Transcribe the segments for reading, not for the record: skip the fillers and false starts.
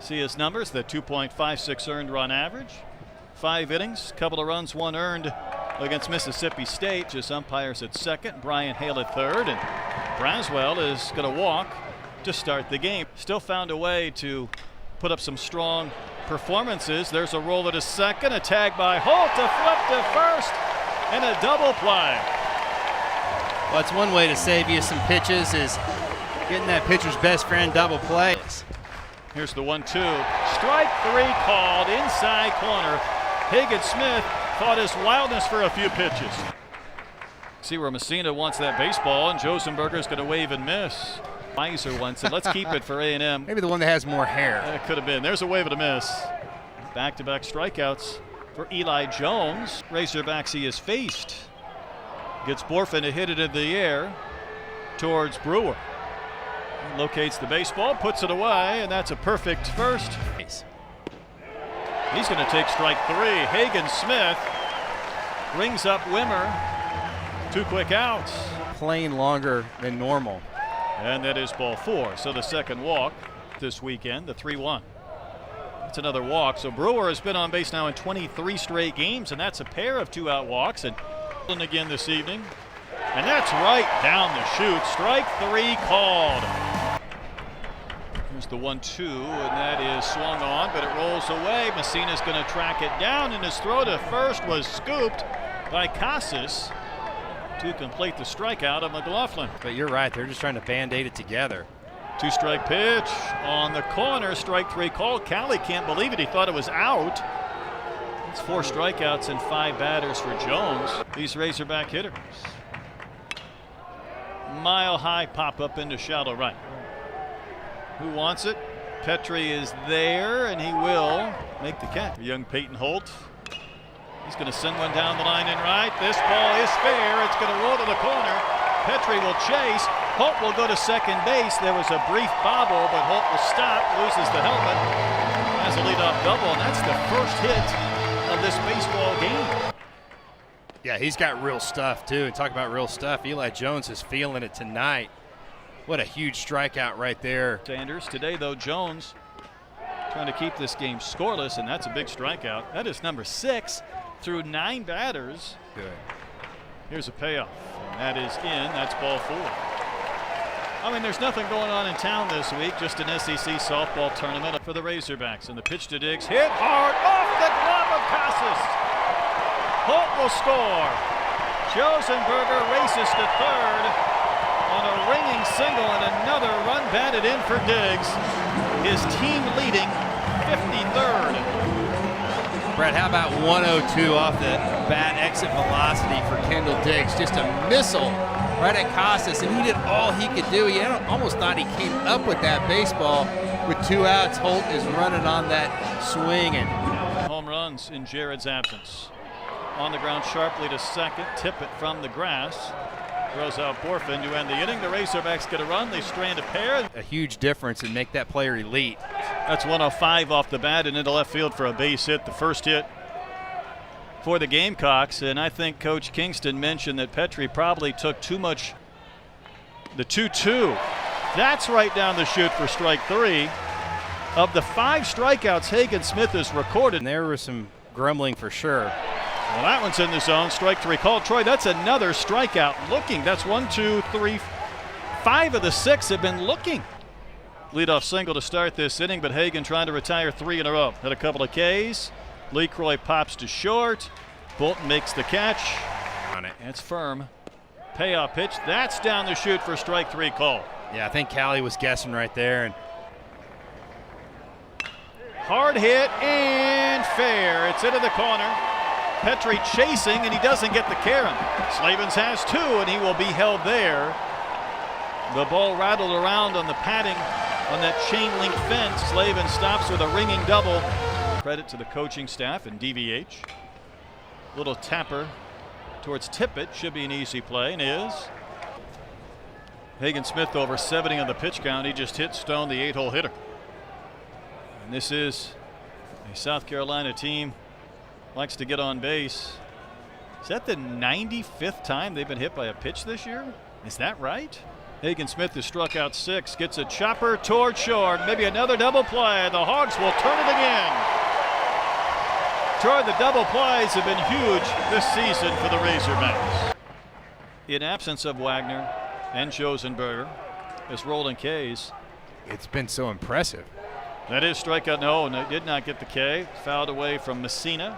See his numbers, the 2.56 earned run average. 5 innings, couple of runs, 1 earned against Mississippi State. Just umpires at second, Brian Hale at third, and Braswell is going to walk to start the game. Still found a way to put up some strong performances. There's a roll at a second, a tag by Holt, a flip to first, and a double play. Well, that's one way to save you some pitches, is getting that pitcher's best friend double play. Here's the 1-2. Strike 3 called inside corner. Hagen Smith fought his wildness for a few pitches. See where Messina wants that baseball, and Josenberger's going to wave and miss. Weiser wants it. Let's keep it for A&M. Maybe the one that has more hair. It could have been. There's a wave and a miss. Back-to-back strikeouts for Eli Jones. Razorbacks he has faced. Gets Borfin to hit it in the air towards Brewer. He locates the baseball, puts it away, and that's a perfect first. He's going to take strike 3. Hagen Smith brings up Wimmer. 2 quick outs. Playing longer than normal. And that is ball 4. So the second walk this weekend, the 3-1. That's another walk. So Brewer has been on base now in 23 straight games, and that's a pair of 2-out walks. And again this evening. And that's right down the chute. Strike 3 called. Here's the 1-2, and that is swung on, but it rolls away. Messina's going to track it down, and his throw to first was scooped by Casas to complete the strikeout of McLaughlin. But you're right, they're just trying to band-aid it together. 2-strike pitch on the corner, strike 3 called. Callie can't believe it, he thought it was out. It's 4 strikeouts and 5 batters for Jones. These Razorback hitters. Mile high pop up into shallow right. Who wants it? Petrie is there, and he will make the catch. Young Peyton Holt. He's going to send one down the line in right. This ball is fair. It's going to roll to the corner. Petrie will chase. Holt will go to second base. There was a brief bobble, but Holt will stop, loses the helmet, has a leadoff double, and that's the first hit of this baseball game. Yeah, he's got real stuff, too. And talk about real stuff, Eli Jones is feeling it tonight. What a huge strikeout right there. Sanders today, though, Jones trying to keep this game scoreless, and that's a big strikeout. That is number 6 through 9 batters. Good. Here's a payoff, and that is in. That's ball 4. I mean, there's nothing going on in town this week, just an SEC softball tournament for the Razorbacks. And the pitch to Diggs, hit hard off the glove of Casas. Holt will score. Josenberger races to third on a ringing single, and another run batted in for Diggs. His team leading 53rd. Brett, how about 102 off the bat exit velocity for Kendall Diggs? Just a missile right at Casas, and he did all he could do. He almost thought he came up with that baseball. With 2 outs, Holt is running on that swing. And home runs in Jared's absence. On the ground sharply to second. Tippett from the grass. Throws out Borfin to end the inning. The Razorbacks get a run. They strand a pair. A huge difference and make that player elite. That's 105 off the bat and into left field for a base hit. The first hit for the Gamecocks. And I think Coach Kingston mentioned that Petrie probably took too much. The 2-2. That's right down the chute for strike 3. Of the 5 strikeouts Hagen Smith has recorded. And there was some grumbling for sure. Well, that one's in the zone. Strike 3 called. Troy, that's another strikeout. Looking. That's 1, 2, 3. 5 of the 6 have been looking. Leadoff single to start this inning, but Hagen trying to retire 3 in a row. Had a couple of Ks. LeCroy pops to short. Bolton makes the catch. On it. It's firm. Payoff pitch. That's down the chute for strike 3 call. Yeah, I think Callie was guessing right there. And hard hit and fair. It's into the corner. Petrie chasing, and he doesn't get the Karen. Slavens has 2, and he will be held there. The ball rattled around on the padding on that chain link fence. Slavens stops with a ringing double. Credit to the coaching staff and DVH. Little tapper towards Tippett. Should be an easy play, and is. Hagen Smith over 70 on the pitch count. He just hit Stone, the 8-hole hitter. And this is a South Carolina team likes to get on base. Is that the 95th time they've been hit by a pitch this year? Is that right? Hagen Smith has struck out 6, gets a chopper toward short, maybe another double play. The Hogs will turn it again. Troy, the double plays have been huge this season for the Razorbacks. In absence of Wagner and Josenberger, as Roland K's. It's been so impressive. That is strikeout. No, did not get the K. Fouled away from Messina.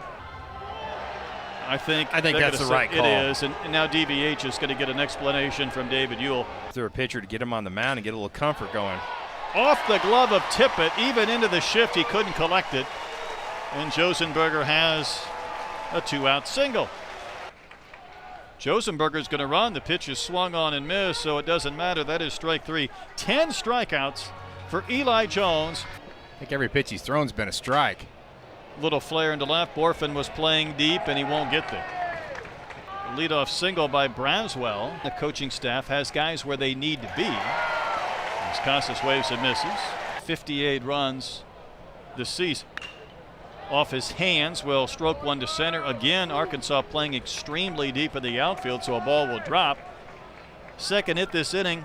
I think that's the right call. It is, and now DVH is going to get an explanation from David Ewell. Through a pitcher to get him on the mound and get a little comfort going. Off the glove of Tippett, even into the shift, he couldn't collect it. And Josenberger has a 2-out single. Josenberger's going to run. The pitch is swung on and missed, so it doesn't matter. That is strike 3. 10 strikeouts for Eli Jones. I think every pitch he's thrown's been a strike. Little flare into left. Borfin was playing deep, and he won't get there. Leadoff single by Braswell. The coaching staff has guys where they need to be. As Casas waves and misses. 58 runs this season. Off his hands, will stroke one to center. Again, Arkansas playing extremely deep in the outfield, so a ball will drop. Second hit this inning.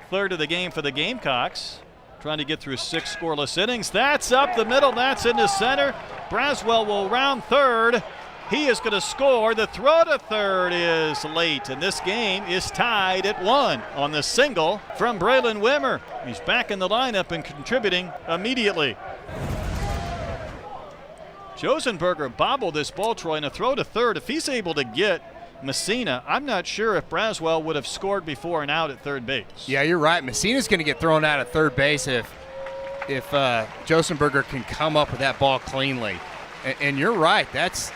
Third of the game for the Gamecocks. Trying to get through 6 scoreless innings. That's up the middle. That's into center. Braswell will round third. He is going to score. The throw to third is late, and this game is tied at 1 on the single from Braylon Wimmer. He's back in the lineup and contributing immediately. Josenberger bobbled this ball, Troy, and a throw to third. If he's able to get Messina, I'm not sure if Braswell would have scored before and out at third base. Yeah, you're right. Messina's going to get thrown out at third base if Josenberger can come up with that ball cleanly. And you're right. That's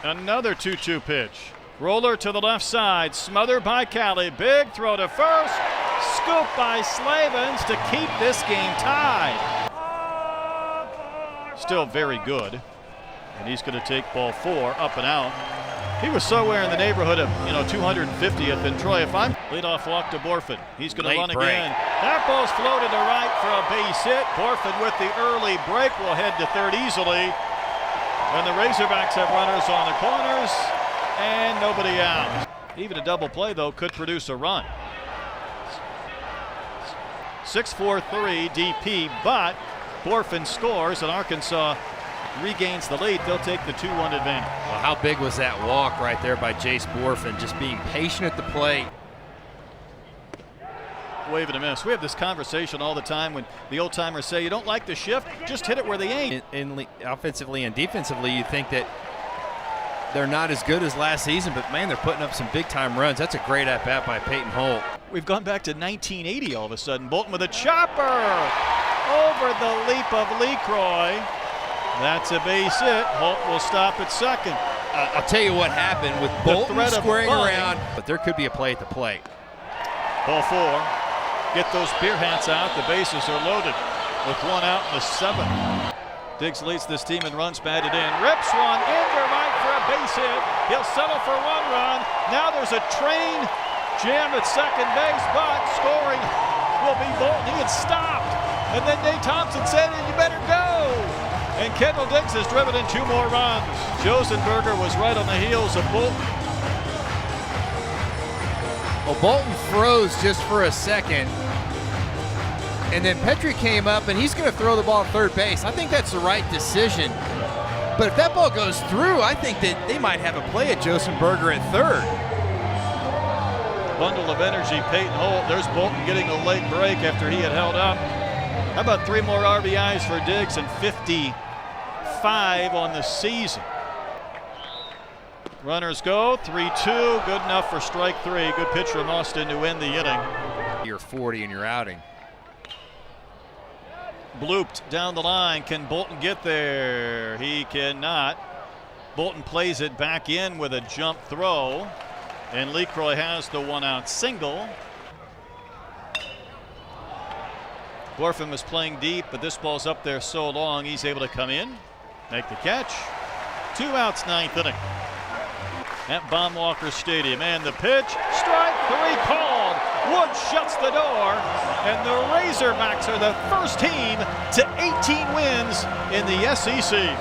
another 2-2 pitch. Roller to the left side, smothered by Callie. Big throw to first. Scoop by Slavens to keep this game tied. Still very good. And he's going to take ball 4 up and out. He was somewhere in the neighborhood of 250th. And Troy, if I'm leadoff walk to Borfin, he's going to run again. That ball's floated to right for a base hit. Borfin with the early break will head to third easily. And the Razorbacks have runners on the corners and nobody out. Even a double play, though, could produce a run. 6-4-3 DP, but Borfin scores and Arkansas regains the lead. They'll take the 2-1 advantage. Well, how big was that walk right there by Jace Borfin, just being patient at the plate. Wave and a miss. We have this conversation all the time when the old timers say you don't like the shift, just hit it where they ain't. Offensively and defensively, you think that they're not as good as last season, but man, they're putting up some big time runs. That's a great at bat by Peyton Holt. We've gone back to 1980 all of a sudden. Bolton with a chopper over the leap of LeCroy. That's a base hit. Holt will stop at second. I'll tell you what happened with Bolton squaring around, but there could be a play at the plate. Ball 4. Get those beer hats out. The bases are loaded with 1 out in the 7th. Diggs leads this team in runs batted in. Rips one into right for a base hit. He'll settle for 1 run. Now there's a train jam at second base, but scoring will be Bolton. He had stopped. And then Nate Thompson said, you better go. And Kendall Diggs has driven in 2 more runs. Josenberger was right on the heels of Bolton. Well, Bolton froze just for a second. And then Petrie came up, and he's going to throw the ball at third base. I think that's the right decision. But if that ball goes through, I think that they might have a play at Josenberger at third. Bundle of energy, Peyton Holt. There's Bolton getting a late break after he had held up. How about 3 more RBIs for Diggs and 55 on the season? Runners go, 3-2, good enough for strike 3. Good pitch from Austin to end the inning. You're 40 in your outing. Blooped down the line. Can Bolton get there? He cannot. Bolton plays it back in with a jump throw. And LeCroy has the 1-out single. Borfin was playing deep, but this ball's up there so long, he's able to come in, make the catch. 2 outs, 9th inning at Baumwalker Stadium. And the pitch, strike 3 called. Woods shuts the door, and the Razorbacks are the first team to 18 wins in the SEC.